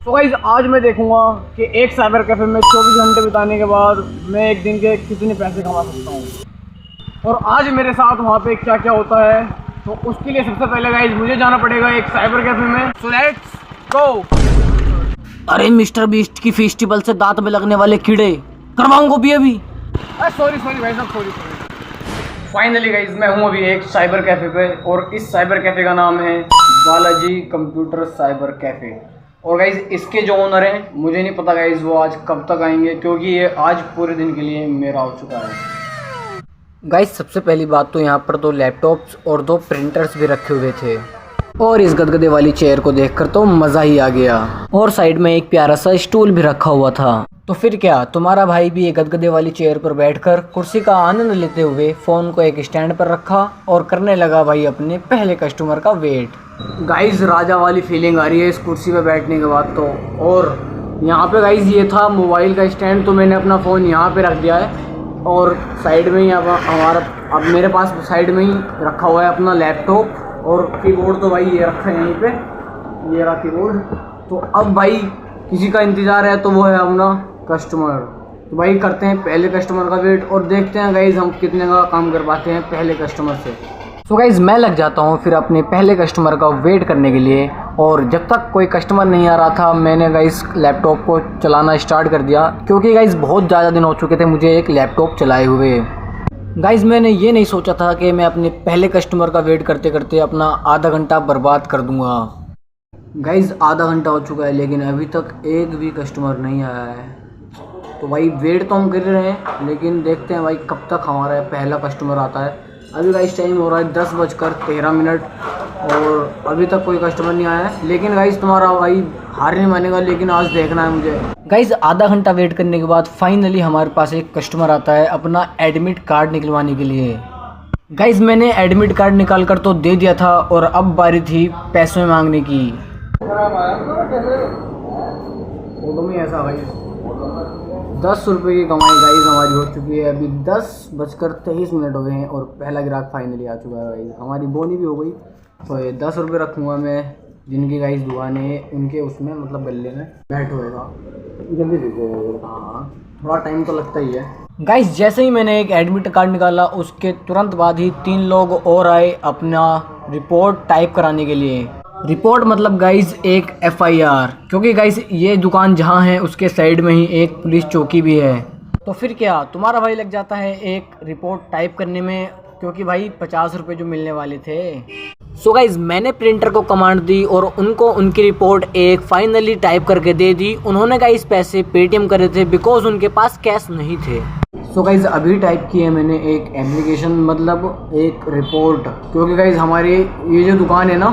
तो गाइस आज मैं देखूंगा कि एक साइबर कैफे में 24 घंटे बिताने के बाद मैं एक दिन के कितने पैसे कमा सकता हूँ और आज मेरे साथ वहाँ पे क्या क्या होता है। तो उसके लिए सबसे पहले गाइस मुझे जाना पड़ेगा एक साइबर कैफे में। So let's go. अरे मिस्टर बीस्ट की फेस्टिवल से दांत में लगने वाले कीड़े करवाऊंगा भी अभी। सॉरी भाई साहब, सॉरी। फाइनली गाइस मैं हूँ अभी एक साइबर कैफे पे और इस साइबर कैफे का नाम है बालाजी कंप्यूटर साइबर कैफे। और गाइज इसके जो ओनर हैं मुझे नहीं पता गाइज वो आज कब तक आएंगे, क्योंकि ये आज पूरे दिन के लिए मेरा हो चुका है। गाइस सबसे पहली बात तो यहाँ पर 2 लैपटॉप्स और 2 प्रिंटर्स भी रखे हुए थे और इस गदगदे वाली चेयर को देखकर तो मज़ा ही आ गया। और साइड में एक प्यारा सा स्टूल भी रखा हुआ था। तो फिर क्या, तुम्हारा भाई भी एक गदगदे वाली चेयर पर बैठकर कुर्सी का आनंद लेते हुए फ़ोन को एक स्टैंड पर रखा और करने लगा भाई अपने पहले कस्टमर का वेट। गाइज राजा वाली फीलिंग आ रही है इस कुर्सी पे बैठने के बाद तो। और यहाँ पे गाइज ये था मोबाइल का स्टैंड, तो मैंने अपना फ़ोन यहाँ पे रख दिया है और साइड में ही अब मेरे पास साइड में ही रखा हुआ है अपना लैपटॉप और कीबोर्ड। तो भाई ये रखा है यहीं पे, ये रहा कीबोर्ड। तो अब भाई किसी का इंतज़ार है तो वो है अपना कस्टमर। तो भाई करते हैं पहले कस्टमर का वेट और देखते हैं गाइज हम कितने का काम कर पाते हैं पहले कस्टमर से। तो गाइज़ मैं लग जाता हूँ फिर अपने पहले कस्टमर का वेट करने के लिए। और जब तक कोई कस्टमर नहीं आ रहा था मैंने गाइज़ लैपटॉप को चलाना स्टार्ट कर दिया, क्योंकि गाइज़ बहुत ज़्यादा दिन हो चुके थे मुझे एक लैपटॉप चलाए हुए। गाइज़ मैंने ये नहीं सोचा था कि मैं अपने पहले कस्टमर का वेट करते करते अपना आधा घंटा बर्बाद कर दूँगा। गाइज़ आधा घंटा हो चुका है लेकिन अभी तक एक भी कस्टमर नहीं आया है। तो भाई वेट तो हम कर रहे हैं लेकिन देखते हैं भाई कब तक हमारा पहला कस्टमर आता है। अभी गाइस टाइम हो रहा है 10:13 और अभी तक कोई कस्टमर नहीं आया है। लेकिन गाइस तुम्हारा भाई हार नहीं मानेगा, लेकिन आज देखना है मुझे। गाइस आधा घंटा वेट करने के बाद फाइनली हमारे पास एक कस्टमर आता है अपना एडमिट कार्ड निकलवाने के लिए। गाइस मैंने एडमिट कार्ड निकाल कर तो दे दिया था और अब बारी थी पैसे मांगने की। फोटो में ऐसा भाई 10 रुपये की कमाई गाइस हमारी हो चुकी है। अभी 10:23 हो गए हैं और पहला ग्राहक फाइनली आ चुका है गाइस। हमारी बोनी भी हो गई। तो ये 10 रुपये रखूँगा मैं, जिनकी गाइस दुकान है उनके उसमें मतलब गले में बैठ होएगा। जल्दी दीजिए, हाँ थोड़ा टाइम तो लगता ही है। गाइस जैसे ही मैंने एक एडमिट कार्ड निकाला उसके तुरंत बाद ही 3 लोग और आए अपना रिपोर्ट टाइप कराने के लिए। रिपोर्ट मतलब गाइज एक FIR, क्योंकि गाइज ये दुकान जहाँ है उसके साइड में ही एक पुलिस चौकी भी है। तो फिर क्या, तुम्हारा भाई लग जाता है एक रिपोर्ट टाइप करने में, क्योंकि भाई 50 रुपये जो मिलने वाले थे। सो गाइज मैंने प्रिंटर को कमांड दी और उनको उनकी रिपोर्ट एक फाइनली टाइप करके दे दी। उन्होंने गाइज पैसे पेटीएम करे थे बिकॉज उनके पास कैश नहीं थे। सो गाइज अभी टाइप की है मैंने एक एप्लीकेशन, मतलब एक रिपोर्ट, क्योंकि गाइज हमारी ये जो दुकान है ना,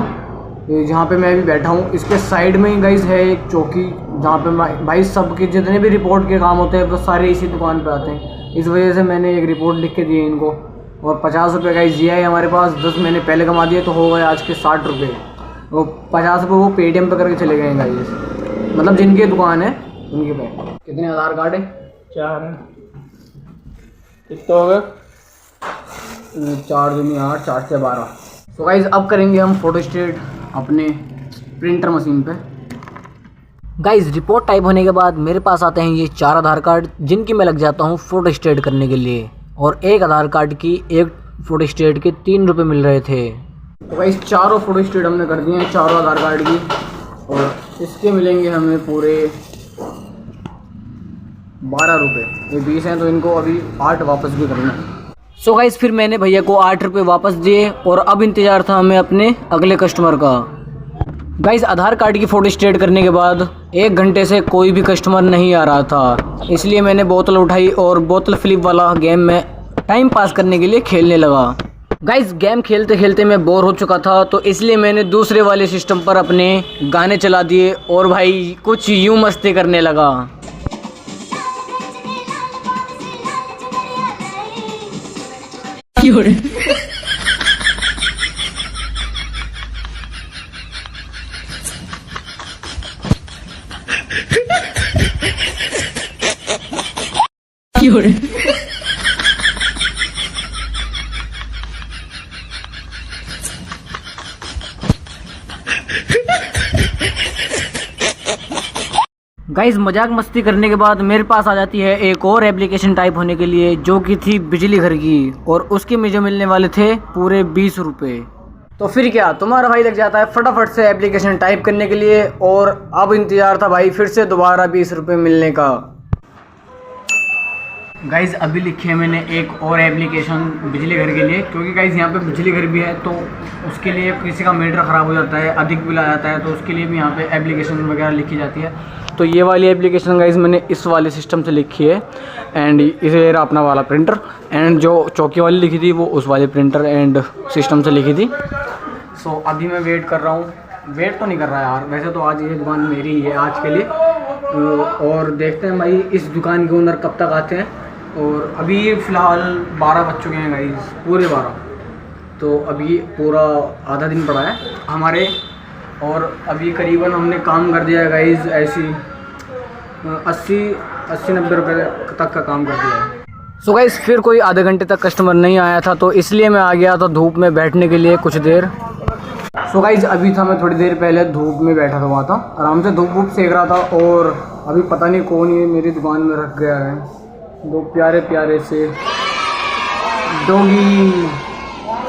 जहाँ पे मैं अभी बैठा हूँ इसके साइड में ही गाइज है एक चौकी, जहाँ पे भाई सबके जितने भी रिपोर्ट के काम होते हैं वो सारे इसी दुकान पे आते हैं। इस वजह से मैंने एक रिपोर्ट लिख के दी है इनको और 50 रुपये गाइज दिया है हमारे पास। 10 मैंने पहले कमा दिए तो हो गए आज के 60 रुपये। वो 50 रुपये वो पेटीएम पे करके चले गए गाइज, मतलब जिनकी दुकान है उनके पे। कितने आधार कार्ड है? 4 है। कितने हो गए? 4 दूनी 8, 4 से 12। तो गाइज अब करेंगे हम फोटोस्टेट अपने प्रिंटर मशीन पे। गाइज रिपोर्ट टाइप होने के बाद मेरे पास आते हैं ये 4 आधार कार्ड, जिनकी मैं लग जाता हूँ फोटो स्टेट करने के लिए। और एक आधार कार्ड की एक फोटो स्टेट के 3 रुपये मिल रहे थे। तो गाइज चारों फोटो स्टेट हमने कर दिए हैं, चारों आधार कार्ड की, और इसके मिलेंगे हमें पूरे 12 रुपये। ये 20 हैं तो इनको अभी 8 वापस भी करना है। सो गाइस फिर मैंने भैया को 8 रुपये वापस दिए और अब इंतज़ार था हमें अपने अगले कस्टमर का। गाइस आधार कार्ड की फ़ोटो स्टेट करने के बाद 1 घंटे से कोई भी कस्टमर नहीं आ रहा था, इसलिए मैंने बोतल उठाई और बोतल फ्लिप वाला गेम में टाइम पास करने के लिए खेलने लगा। गाइस गेम खेलते खेलते मैं बोर हो चुका था, तो इसलिए मैंने दूसरे वाले सिस्टम पर अपने गाने चला दिए और भाई कुछ यूँ मस्ती करने लगा। गाइस मजाक मस्ती करने के बाद मेरे पास आ जाती है एक और एप्लीकेशन टाइप होने के लिए, जो कि थी बिजली घर की, और उसके मुझे मिलने वाले थे पूरे 20 रुपये। तो फिर क्या, तुम्हारा भाई लग जाता है फटाफट से एप्लीकेशन टाइप करने के लिए, और अब इंतज़ार था भाई फिर से दोबारा 20 रुपये मिलने का। गाइज़ अभी लिखी है मैंने एक और एप्लीकेशन बिजली घर के लिए, क्योंकि गाइज़ यहाँ पे बिजली घर भी है, तो उसके लिए किसी का मीटर ख़राब हो जाता है, अधिक बिल आ जाता है, तो उसके लिए भी यहाँ पे एप्लीकेशन वगैरह लिखी जाती है। तो ये वाली एप्लीकेशन गाइज़ मैंने इस वाले सिस्टम से लिखी है, एंड इसे रहा अपना वाला प्रिंटर, एंड जो चौकी वाली लिखी थी वो उस वाले प्रिंटर एंड सिस्टम से लिखी थी। सो अभी मैं वेट कर रहा हूँ, वेट तो नहीं कर रहा यार, वैसे तो आज ये दुकान मेरी ही है आज के लिए, और देखते हैं भाई इस दुकान के ओनर कब तक आते हैं। और अभी फ़िलहाल 12 बज चुके हैं गाइस, पूरे 12, तो अभी पूरा आधा दिन पड़ा है हमारे, और अभी करीबन हमने काम कर दिया है गाइस ऐसी 80-90 रुपये तक का काम कर दिया है। सो गाइस फिर कोई आधे घंटे तक कस्टमर नहीं आया था, तो इसलिए मैं आ गया था धूप में बैठने के लिए कुछ देर। सो गाइस अभी था मैं थोड़ी देर पहले धूप में बैठा हुआ था, आराम से धूप वूप सेक रहा था, और अभी पता नहीं कौन ये मेरी दुकान में रख गया है, दो प्यारे प्यारे से डॉगी,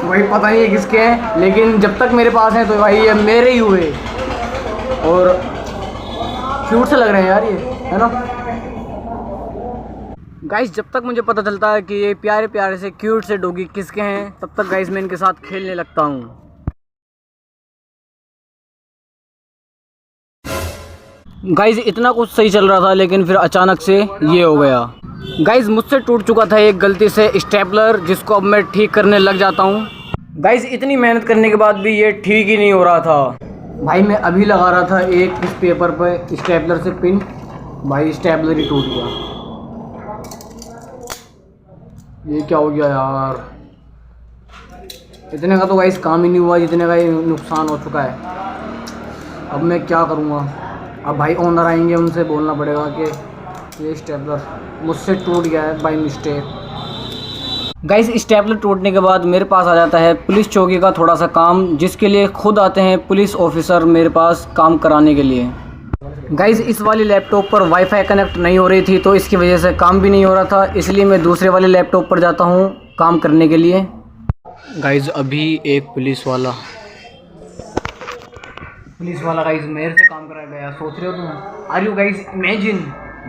वही पता नहीं है किसके हैं, लेकिन जब तक मेरे पास हैं तो भाई ये मेरे ही हुए, और क्यूट से लग रहे हैं यार ये, है ना गाइस। जब तक मुझे पता चलता है कि ये प्यारे प्यारे से क्यूट से डॉगी किसके हैं, तब तक गाइस मैं इनके साथ खेलने लगता हूँ। गाइस इतना कुछ सही चल रहा था, लेकिन फिर अचानक से ये हो गया। गाइस मुझसे टूट चुका था एक गलती से स्टेपलर, जिसको अब मैं ठीक करने लग जाता हूँ। गाइस इतनी मेहनत करने के बाद भी ये ठीक ही नहीं हो रहा था। भाई मैं अभी लगा रहा था एक इस पेपर पे स्टेपलर से पिन, भाई स्टेपलर ही टूट गया। ये क्या हो गया यार, इतने का तो गाइस काम ही नहीं हुआ जितने का ये नुकसान हो चुका है। अब मैं क्या करूँगा, अब भाई ओनर आएंगे, उनसे बोलना पड़ेगा कि ये स्टेपलर मुझसे टूट गया है बाय मिस्टेक। गाइस स्टेपलर टूटने के बाद मेरे पास आ जाता है पुलिस चौकी का थोड़ा सा काम, जिसके लिए खुद आते हैं पुलिस ऑफिसर मेरे पास काम कराने के लिए। गाइस इस वाली लैपटॉप पर वाईफाई कनेक्ट नहीं हो रही थी, तो इसकी वजह से काम भी नहीं हो रहा था, इसलिए मैं दूसरे वाले लैपटॉप पर जाता हूँ काम करने के लिए। गाइस अभी एक पुलिस वाला गाइस मेरे से काम कराया गया, सोच रहे हो तुम, आर यू गाइस इमेजिन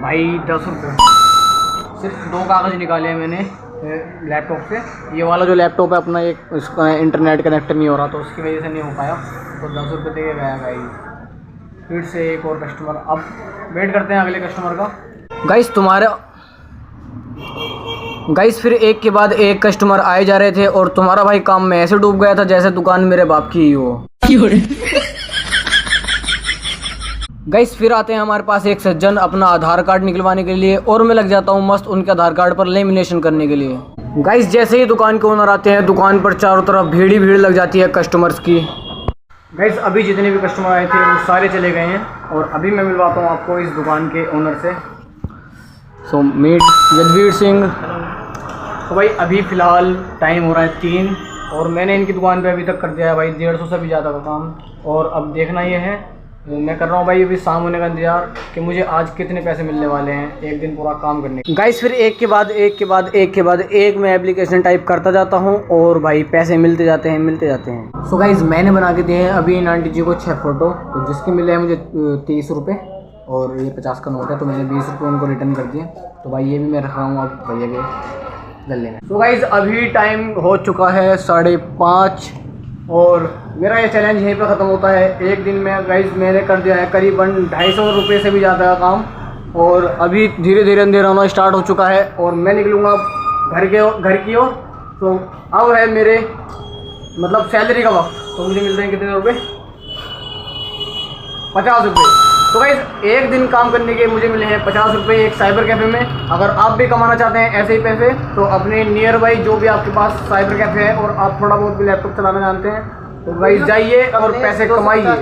भाई 10 रुपये, सिर्फ 2 कागज़ निकाले मैंने लैपटॉप से। ये वाला जो लैपटॉप है अपना, एक उसका इंटरनेट कनेक्ट नहीं हो रहा, तो उसकी वजह से नहीं हो पाया, तो 10 रुपये दे के गया गाइस। फिर से एक और कस्टमर, अब वेट करते हैं अगले कस्टमर का। गाइस फिर एक के बाद एक कस्टमर आए जा रहे थे, और तुम्हारा भाई काम में ऐसे डूब गया था जैसे दुकान मेरे बाप की ही हो। गाइस फिर आते हैं हमारे पास एक सज्जन अपना आधार कार्ड निकलवाने के लिए, और मैं लग जाता हूँ मस्त उनके आधार कार्ड पर लेमिनेशन करने के लिए। गाइस जैसे ही दुकान के ओनर आते हैं, दुकान पर चारों तरफ भीड़ ही भीड़ लग जाती है कस्टमर्स की। गाइस अभी जितने भी कस्टमर आए थे वो सारे चले गए हैं, और अभी मैं मिलवाता हूँ आपको इस दुकान के ओनर से। So meet Yadvir Singh. तो भाई अभी फ़िलहाल टाइम हो रहा है 3, और मैंने इनकी दुकान पे अभी तक कर दिया है भाई 150 से भी ज़्यादा का काम, और अब देखना ये है, मैं कर रहा हूँ भाई अभी शाम होने का इंतजार कि मुझे आज कितने पैसे मिलने वाले हैं एक दिन पूरा काम करने के। गाइस फिर एक के बाद एक मैं एप्लीकेशन टाइप करता जाता हूँ, और भाई पैसे मिलते जाते हैं। सो गाइस मैंने बना के दिए हैं अभी इन आंटी जी को 6 फ़ोटो, तो जिसके मिले हैं मुझे 30 रुपये, और ये 50 का नोट है, तो मैंने 20 रुपये उनको रिटर्न कर दिए। तो भाई ये भी मैं रख रहा हूँ अब भैया के गले में। सो गाइस अभी टाइम हो चुका है 5:30, और मेरा ये चैलेंज यहीं पर ख़त्म होता है। एक दिन में गाइस मैंने कर दिया है करीबन 250 रुपये से भी ज़्यादा का काम, और अभी धीरे धीरे अंधेरा होना स्टार्ट हो चुका है, और मैं निकलूँगा घर की ओर। तो अब है मेरे मतलब सैलरी का वक्त, तो मुझे मिलते हैं कितने रुपये, 50 रुपये। तो गाइस एक दिन काम करने के मुझे मिले हैं 50 रुपये एक साइबर कैफ़े में। अगर आप भी कमाना चाहते हैं ऐसे ही पैसे, तो अपने नियर बाई जो भी आपके पास साइबर कैफ़े है, और आप थोड़ा बहुत भी लैपटॉप चलाना जानते हैं, तो गाइस जाइए और पैसे कमाइए।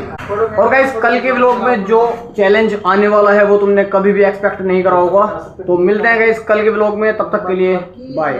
और गाइस कल के व्लॉग में जो चैलेंज आने वाला है वो तुमने कभी भी एक्सपेक्ट नहीं करा होगा। तो मिलते हैं गाइस कल के व्लॉग में, तब तक के लिए बाय।